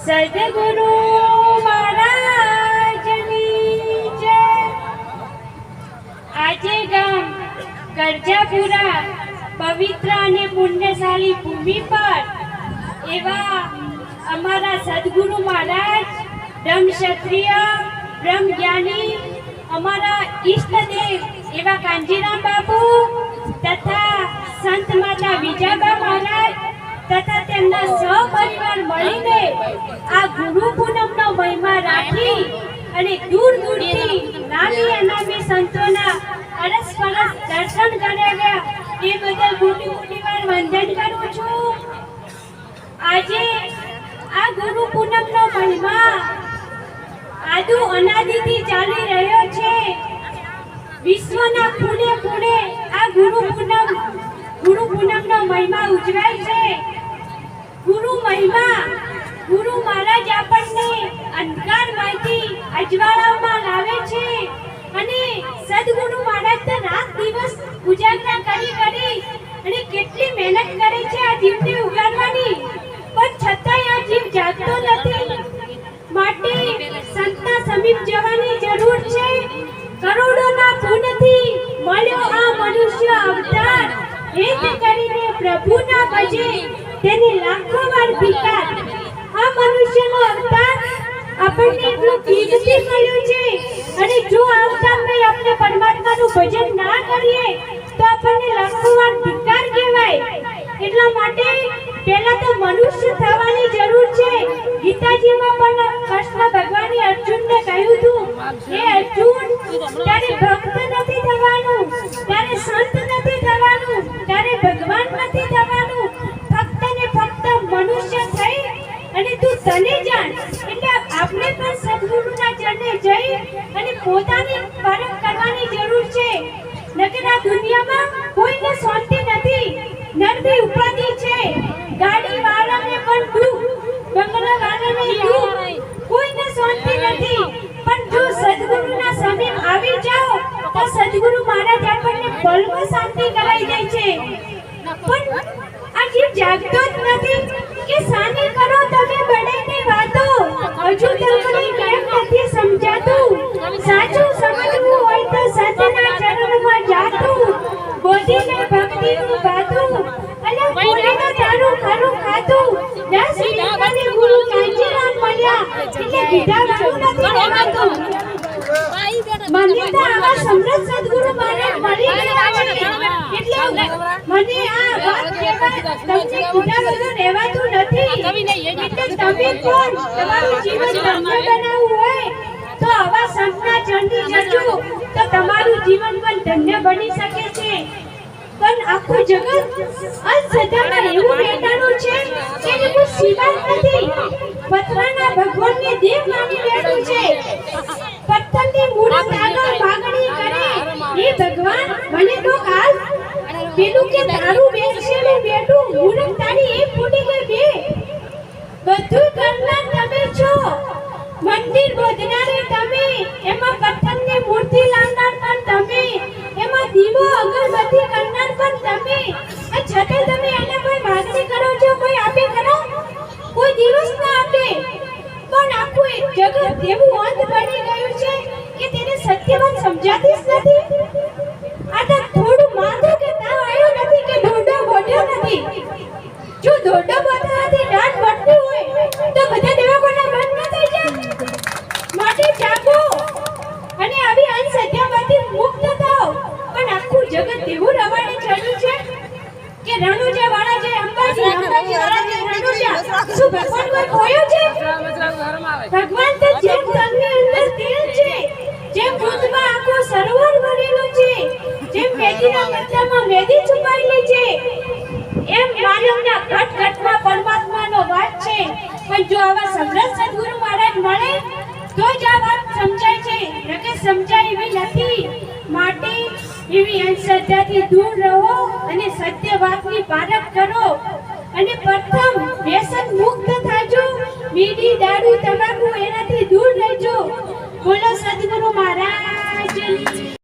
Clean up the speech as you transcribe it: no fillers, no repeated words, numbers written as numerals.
સદગુરુ મહારાજની જય। આજે ગામ કરજાપુરા પવિત્ર અને પુણ્યશાળી ભૂમિ પર એવા અમારા સદગુરુ મહારાજ બ્રહ્મ ક્ષત્રિય બ્રહ્મ જ્ઞાની અમારા ઈષ્ટદેવ એવા કાંજીરામ બાપુ તથા સંત માતા વિજાબા મહારાજ તથા તેમના સહપરિવાર મળીને આ ગુરુ પૂનમનો મહિમા રાખી અને દૂર દૂરથી નામી અનામી સંતોના અરસપરસ દર્શન કરાવ્યા એ બદલ મોટી વાર વંદન કરું છું। આજે આ ગુરુ પૂનમનો મહિમા આદુ અનાદિથી ચાલી રહ્યો છે। વિશ્વના ખૂણે ખૂણે આ ગુરુ પૂનમનો મહિમા ઉજવાય છે। ગુરુ મહિમા ગુરુ મહારાજ આપણને અંધકારમાંથી અજવાળામાં લાવે છે અને સદગુરુ મહારાજ તો રાત દિવસ ઉજાગરા કરી અને કેટલી મહેનત કરે છે આ જીવને ઉગાડવાની, પણ છતાંય આ જીવ જાગતો નથી। માટે સંતના સમીપ જવાની જરૂર છે। કરોડોના પુણ્યથી મળ્યો આ મનુષ્ય અવતાર, હેત કરીને પ્રભુના ભજે તેને લાખો વાર ધિક્કાર। આ મનુષ્યનો અવતાર આપણને એટલું કિંમતી મળ્યું છે અને જો આ અવતારમાં આપણે પરમાત્માનું ભજન ના કરીએ તો આપણને લાખો વાર ધિક્કાર કહેવાય। એટલા માટે પહેલા તો મનુષ્ય થવાની જરૂર છે। ગીતાજીમાં પણ કૃષ્ણ ભગવાને અર્જુનને કહ્યું હતું, હે અર્જુન, તારે ભક્ત નથી થવાનું, તારે સંત નથી થવાનું, તારે ભગવાન નથી થવાનું, ફક્ત ને ફક્ત મનુષ્ય થઈ અને તું તને જાણ। એટલે આપણે પણ સદગુરુના ચરણે જઈ અને પોતાની પરખ કરવાની જરૂર છે। નકર આ દુનિયામાં કોઈને શાંતિ નથી, નરવી ઉપાધિ છે। ગાડી વાળાને પણ દુઃખ, બંગલા વાળાને દુઃખ, કોઈને શાંતિ નથી। પણ જો સદગુરુના સમીપ આવી જાઓ તો સદગુરુ મહારાજ આપણને પલમાં શાંતિ કરાવી દે છે। પણ આ જીવ જાગતો જ નથી કે સાની કરો તમે બળેની વાતો, હજુ તમને કેમ નથી સમજાતું? સાચું સમજવું હોય તો સતના ચરણમાં જાતું, બોધીને ભક્તિનું ગાતું અને કોઈને તારું ખરું ખાતું। 10 વીઘાને ગુરુ કાંજીરામ મળ્યા એટલે વિધા વાળું નથી રહેવાતું। મને તો આવા સમૃદ્ધ સદગુરુ મહારાજ મળી ગયા છે એટલે મને આ વાત કહેવા તમને ખુદા વગર રહેવાતું નથી। એટલે તમે કોણ, તમારું જીવન ધન્ય બનાવવું હોય તો આવા સંતના ચરણે જજો તો તમારું જીવન પણ ધન્ય બની શકે છે। પણ આખું જગત અંધશ્રદ્ધામાં એવું બેઠાનું છે કે એનું સીમા નથી। પથરાના ભગવાનને દેવ માની બેઠું છે। પથ્થરની મૂર્ત આગળ માગણી કરે, હે ભગવાન મને તો કાલ પેલું કે તારું બેસેલું બેઠું મૂર્ત તારી એક ફૂટી કે બે, બધું કરનાર તમે છો। મંદિર બોધનારે તમે, એમાં પથ્થરની મૂર્તિ લાવનાર પણ તમે, એમાં દીવો અગરબત્તી કરનાર પણ તમે। આ છતાં તમે એને કોઈ માગણી કરો છો, કોઈ આપે ખરો? કોઈ દિવસ ના આપે। પણ આખું જગત એવું અંધ બની ગયું છે કે તેને સત્ય વાત સમજાતી જ નથી। આ તો થોડું માથું કે તાવ આવ્યો નથી કે દોડો બોલ્યો નથી। જો દોડો બોલવાથી દાંત પડતી હોય તો બધા દેવાકોના બંધ ન થઈ જાય। માટે જાગો અને આવી અંધશ્રદ્ધામાંથી મુક્ત થાઓ। પણ આખું જગત એવું રવાડે ચડ્યું છે કે રણુજા વાળા જે અંબાજી વાળા જે રણુજા, શું ભગવાન કોઈ ખોયો છે? ભગવાન તો જેમ તનની અંદર તેલ છે, જેમ દૂધમાં આખું સરોવર ભરેલું છે, જેમ મેદીના પત્તામાં મેદી છુપાયેલી છે, એમ માનવના ઘટ-ઘટમાં પરમાત્માનો વાસ છે। પણ જો આવા સમૃદ્ધ સદગુરુ મહારાજ મળે તો જ આ વાત સમજાય છે, નકે સમજાય એવી નથી। માટે એવી અંધશ્રદ્ધાથી દૂર રહો અને સત્ય વાતની પારખ કરો અને પ્રથમ વ્યસન મુક્ત થાજો। બીડી, દારૂ, તમાકુ એનાથી દૂર રહેજો। બોલો સદગુરુ મહારાજની